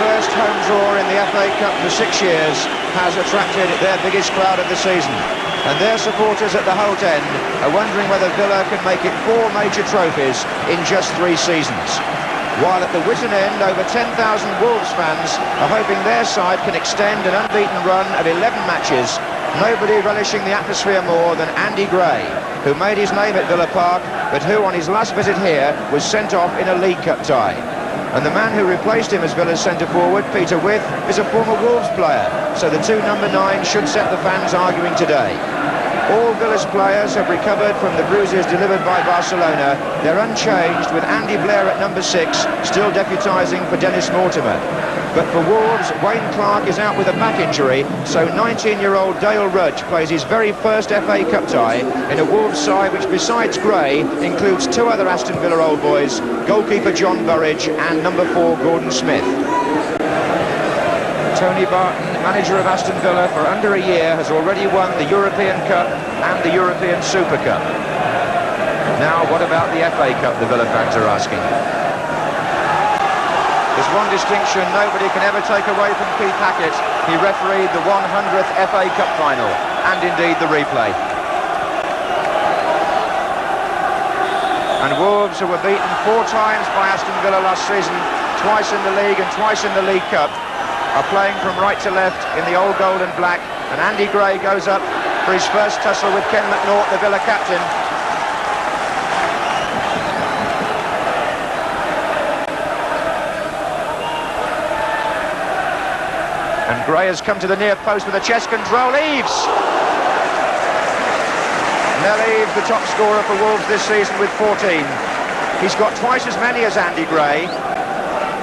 first home draw in the FA Cup for 6 years has attracted their biggest crowd of the season. And their supporters at the Holt End are wondering whether Villa can make it 4 major trophies in just 3 seasons. While at the Whitton End, over 10,000 Wolves fans are hoping their side can extend an unbeaten run of 11 matches, nobody relishing the atmosphere more than Andy Gray, who made his name at Villa Park, but who on his last visit here was sent off in a League Cup tie. And the man who replaced him as Villa's centre-forward, Peter With, is a former Wolves player, so the 2 number 9s should set the fans arguing today. All Villa's players have recovered from the bruises delivered by Barcelona. They're unchanged, with Andy Blair at number 6, still deputising for Dennis Mortimer. But for Wolves, Wayne Clark is out with a back injury, so 19-year-old Dale Rudge plays his very first FA Cup tie in a Wolves side which, besides Gray, includes 2 other Aston Villa old boys, goalkeeper John Burridge and number 4 Gordon Smith. Tony Barton, manager of Aston Villa for under a year, has already won the European Cup and the European Super Cup. Now, what about the FA Cup, the Villa fans are asking. There's one distinction nobody can ever take away from Keith Hackett. He refereed the 100th FA Cup final, and indeed the replay. And Wolves, who were beaten 4 times by Aston Villa last season, twice in the League and twice in the League Cup, are playing from right to left in the old gold and black, and Andy Gray goes up for his first tussle with Ken McNaught, the Villa captain. And Gray has come to the near post with a chest control. Eaves! Nell Eaves, the top scorer for Wolves this season with 14. He's got twice as many as Andy Gray,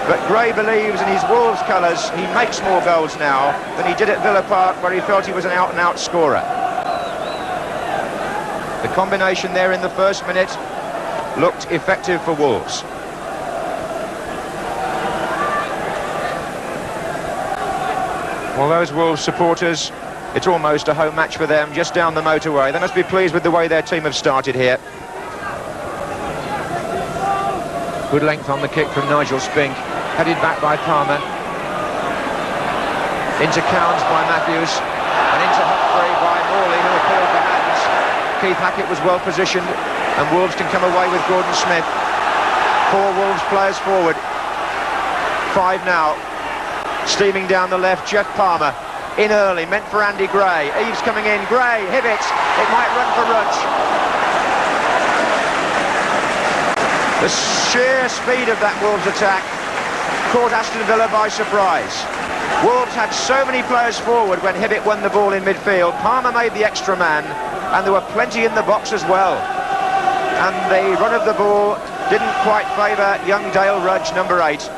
but Gray believes in his Wolves colours. He makes more goals now than he did at Villa Park, where he felt he was an out-and-out scorer. The combination there in the first minute looked effective for Wolves. Well, those Wolves supporters, it's almost a home match for them, just down the motorway. They must be pleased with the way their team have started here. Good length on the kick from Nigel Spink, headed back by Palmer. Into Cowns by Matthews, and into Humphrey by Morley, who appealed for hands. Keith Hackett was well positioned, and Wolves can come away with Gordon Smith. 4 Wolves players forward. 5 now. Steaming down the left, Jeff Palmer. In early, meant for Andy Gray. Eaves coming in, Gray, Hibbett. It might run for Rudge. The sheer speed of that Wolves attack caught Aston Villa by surprise. Wolves had so many players forward when Hibbett won the ball in midfield. Palmer made the extra man, and there were plenty in the box as well. And the run of the ball didn't quite favour young Dale Rudge, number 8.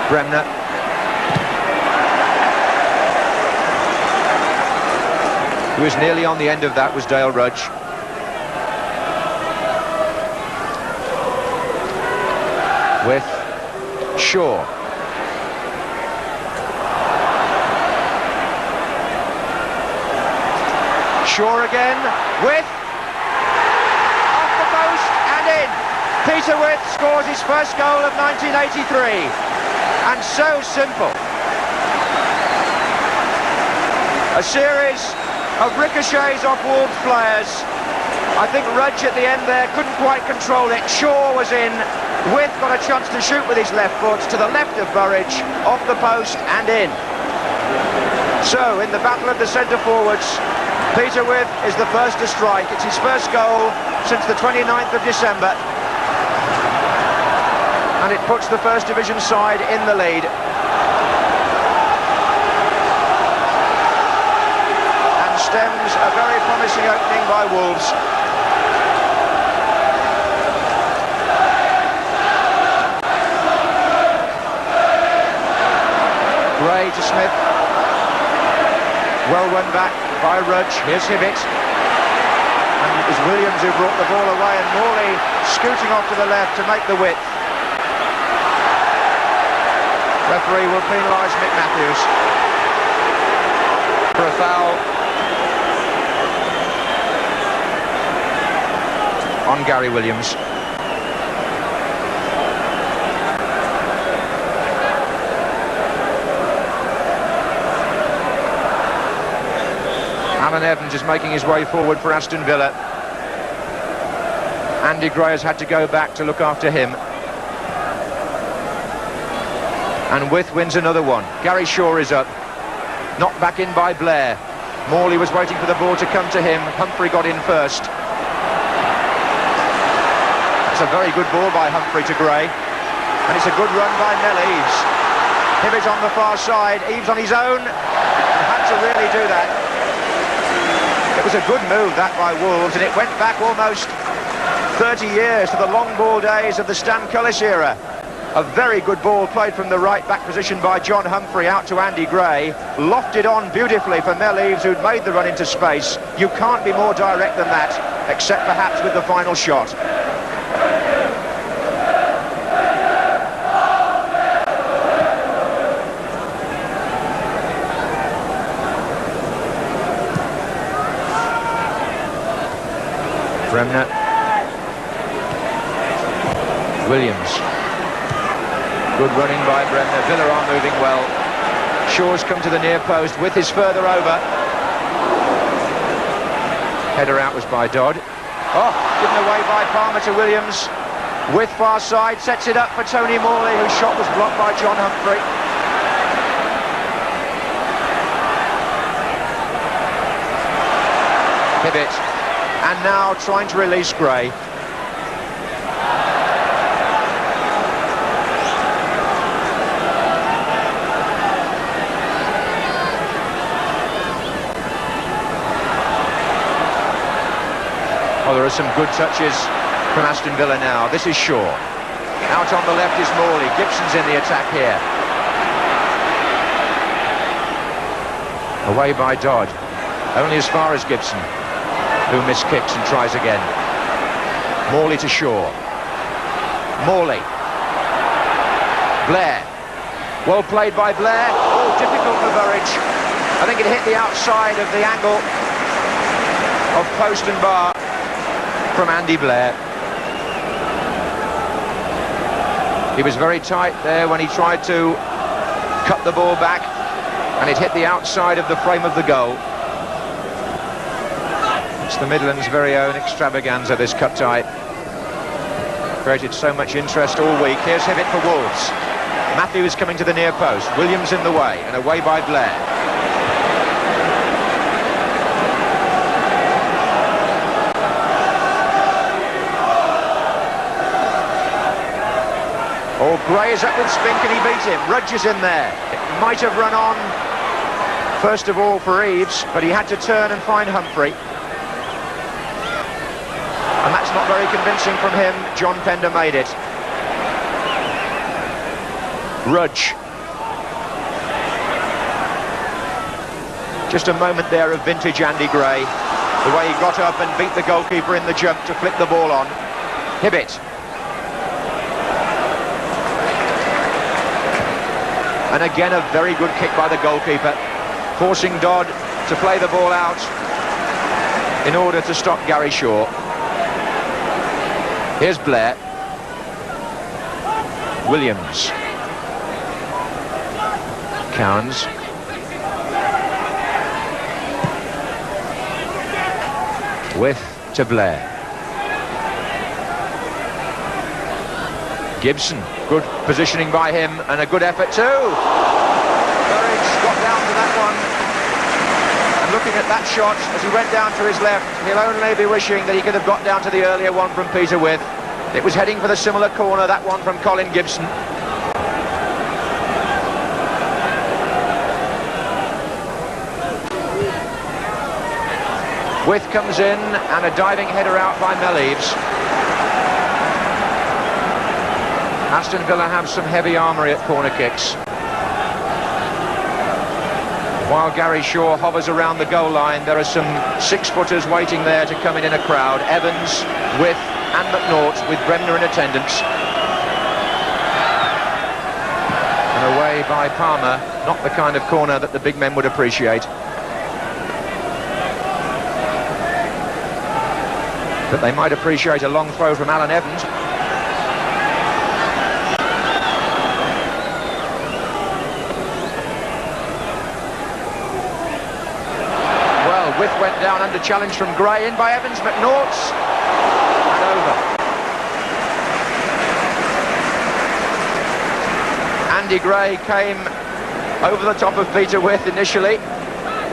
Bremner. Who was nearly on the end of that was Dale Rudge. With Shaw. Shaw again, with off the post and in. Peter With scores his first goal of 1983. And so simple. A series of ricochets off Wolves players. I think Rudge at the end there couldn't quite control it. Shaw was in. With got a chance to shoot with his left foot to the left of Burridge, off the post and in. So in the battle of the centre forwards, Peter With is the first to strike. It's his first goal since the 29th of December. And it puts the First Division side in the lead. And stems a very promising opening by Wolves. Gray to Smith. Well run back by Rudge. Here's Hibbett. And it was Williams who brought the ball away, and Morley scooting off to the left to make the width. Referee will penalise Mick Matthews for a foul. on Gary Williams. Alan Evans is making his way forward for Aston Villa. Andy Gray has had to go back to look after him. And With wins another one. Gary Shaw is up. Knocked back in by Blair. Morley was waiting for the ball to come to him. Humphrey got in first. It's a very good ball by Humphrey to Gray. And it's a good run by Mel Eves. Hibbett on the far side. Eves on his own. Had to really do that. It was a good move, that, by Wolves, and it went back almost 30 years to the long ball days of the Stan Cullis era. A very good ball played from the right back position by John Humphrey out to Andy Gray. Lofted on beautifully for Mel Eves, who'd made the run into space. You can't be more direct than that, except perhaps with the final shot. Bremner. Williams. Good running by Bremner. Villa are moving well. Shaw's come to the near post. With his further over. Header out was by Dodd. Oh, given away by Palmer to Williams. With far side, sets it up for Tony Morley, whose shot was blocked by John Humphrey. Hibbett. And now trying to release Gray. Oh, there are some good touches from Aston Villa now. This is Shaw. Out on the left is Morley. Gibson's in the attack here. Away by Dodd. Only as far as Gibson, who miskicks and tries again. Morley to Shaw. Morley. Blair. Well played by Blair. Oh, difficult for Burridge. I think it hit the outside of the angle of post and bar from Andy Blair. He was very tight there when he tried to cut the ball back, and it hit the outside of the frame of the goal. It's the Midlands' very own extravaganza, this cup tie. Created so much interest all week. Here's Hibbett for Wolves. Matthews coming to the near post. Williams in the way, and away by Blair. Oh, Gray is up with Spink and he beat him. Rudge is in there. It might have run on, first of all, for Eves, but he had to turn and find Humphrey. And that's not very convincing from him. John Pender made it. Rudge. Just a moment there of vintage Andy Gray. The way he got up and beat the goalkeeper in the jump to flick the ball on. Hibbett. And again, a very good kick by the goalkeeper, forcing Dodd to play the ball out in order to stop Gary Shaw. Here's Blair. Williams. Cowans. With to Blair. Gibson. Good positioning by him and a good effort too. Burridge got down to that one. And looking at that shot as he went down to his left, he'll only be wishing that he could have got down to the earlier one from Peter With. It was heading for the similar corner, that one from Colin Gibson. With comes in and a diving header out by Mel Eves. Aston Villa have some heavy armoury at corner kicks. While Gary Shaw hovers around the goal line, there are some six-footers waiting there to come in a crowd. Evans, With and McNaught, with Bremner in attendance. And away by Palmer, not the kind of corner that the big men would appreciate. But they might appreciate a long throw from Alan Evans. Well, With went down under challenge from Gray, in by Evans, McNaughts, and over. Andy Gray came over the top of Peter With initially,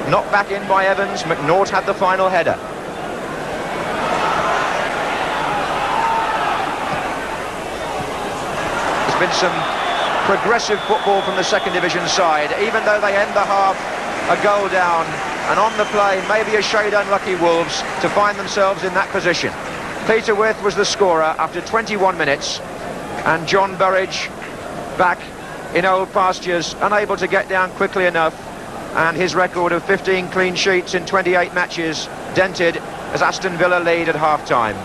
knocked back in by Evans. McNaught had the final header. There's been some progressive football from the second division side, even though they end the half a goal down, and on the play maybe a shade unlucky Wolves to find themselves in that position. Peter With was the scorer after 21 minutes, and John Burridge back in old pastures, unable to get down quickly enough, and his record of 15 clean sheets in 28 matches dented as Aston Villa lead at half-time.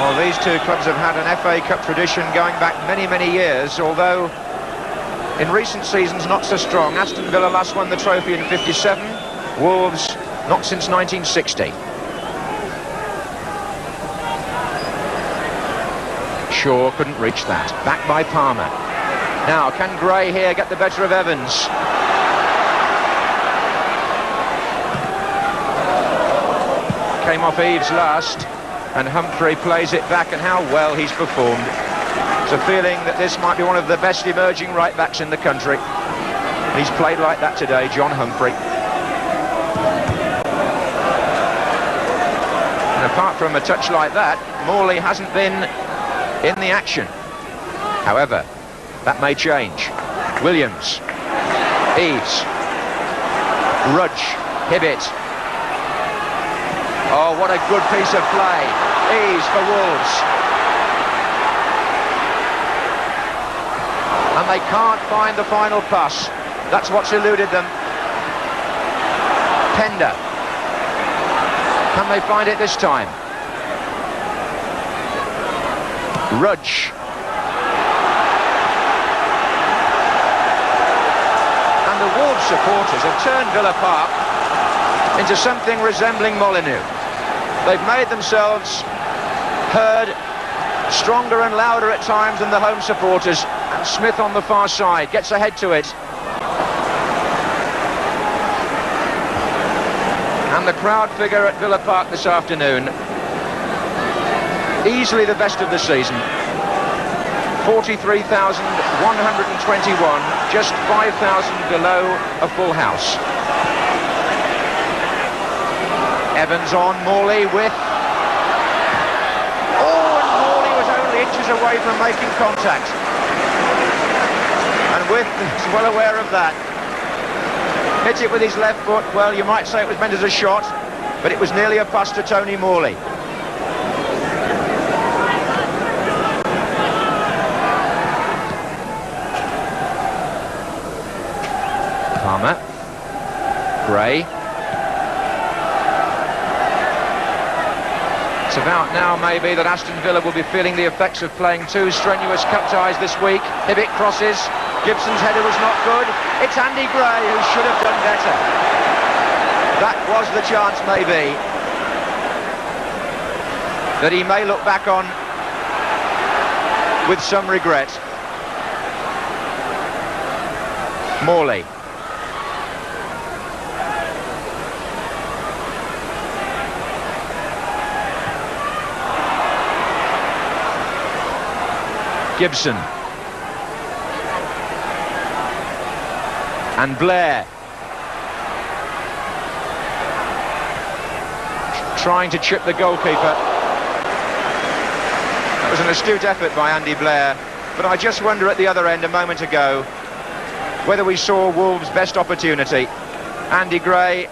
Well, these two clubs have had an FA Cup tradition going back many, many years, although in recent seasons not so strong. Aston Villa last won the trophy in '57, Wolves not since 1960. Shaw couldn't reach that. Back by Palmer. Now, can Gray here get the better of Evans? Came off Eves last, and Humphrey plays it back, and how well he's performed. There's a feeling that this might be one of the best emerging right-backs in the country. He's played like that today, John Humphrey. And apart from a touch like that, Morley hasn't been in the action. However, that may change. Williams, Eves, Rudge, Hibbett. Oh, what a good piece of play. Eves for Wolves. And they can't find the final pass. That's what's eluded them. Pender. Can they find it this time? Rudge. And the Wolves supporters have turned Villa Park into something resembling Molineux. They've made themselves heard stronger and louder at times than the home supporters. And Smith on the far side gets ahead to it. And the crowd figure at Villa Park this afternoon, easily the best of the season. 43,121, just 5,000 below a full house. Evans on, Morley with... Oh, and Morley was only inches away from making contact. And With is well aware of that. Hit it with his left foot. Well, you might say it was meant as a shot, but it was nearly a pass to Tony Morley. Palmer, Gray. It's about now maybe that Aston Villa will be feeling the effects of playing two strenuous cup ties this week. Hibbett crosses. Gibson's header was not good. It's Andy Gray who should have done better. That was the chance maybe that he may look back on with some regret. Morley. Gibson. And Blair. Trying to chip the goalkeeper. That was an astute effort by Andy Blair. But I just wonder at the other end a moment ago whether we saw Wolves' best opportunity. Andy Gray,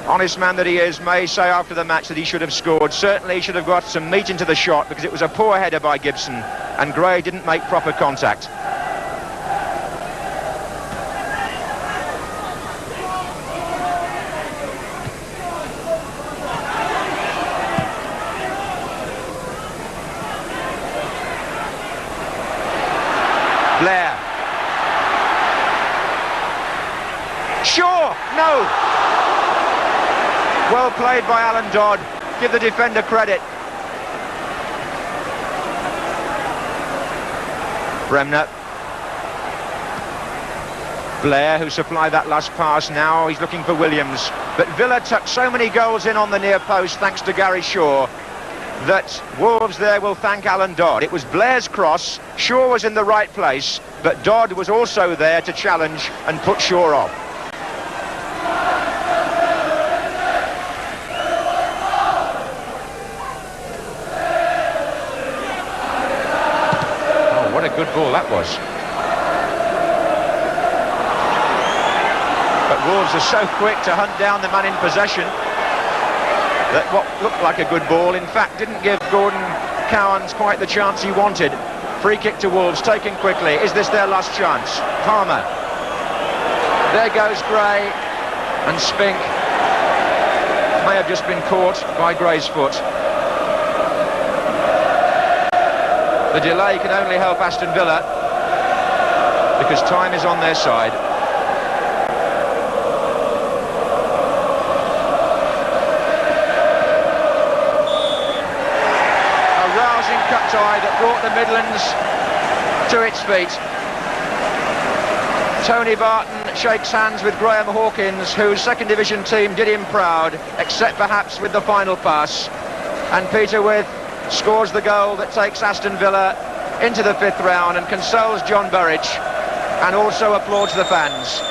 honest man that he is, may say after the match that he should have scored. Certainly he should have got some meat into the shot, because it was a poor header by Gibson and Gray didn't make proper contact. Blair. Shaw, no! Well played by Alan Dodd. Give the defender credit. Bremner. Blair, who supplied that last pass now, he's looking for Williams. But Villa tucked so many goals in on the near post thanks to Gary Shaw that Wolves there will thank Alan Dodd. It was Blair's cross, Shaw was in the right place, but Dodd was also there to challenge and put Shaw off. Oh, what a good ball that was. But Wolves are so quick to hunt down the man in possession that what looked like a good ball, in fact, didn't give Gordon Cowans quite the chance he wanted. Free kick to Wolves, taken quickly. Is this their last chance? Palmer. There goes Gray, and Spink may have just been caught by Gray's foot. The delay can only help Aston Villa because time is on their side. Cup tie that brought the Midlands to its feet. Tony Barton shakes hands with Graham Hawkins, whose second division team did him proud, except perhaps with the final pass. And Peter With scores the goal that takes Aston Villa into the fifth round and consoles John Burridge, and also applauds the fans.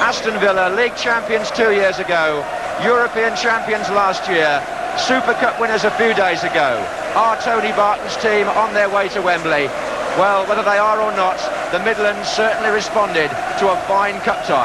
Aston Villa, league champions 2 years ago, European champions last year, Super Cup winners a few days ago. Are Tony Barton's team on their way to Wembley? Well, whether they are or not, the Midlands certainly responded to a fine cup tie.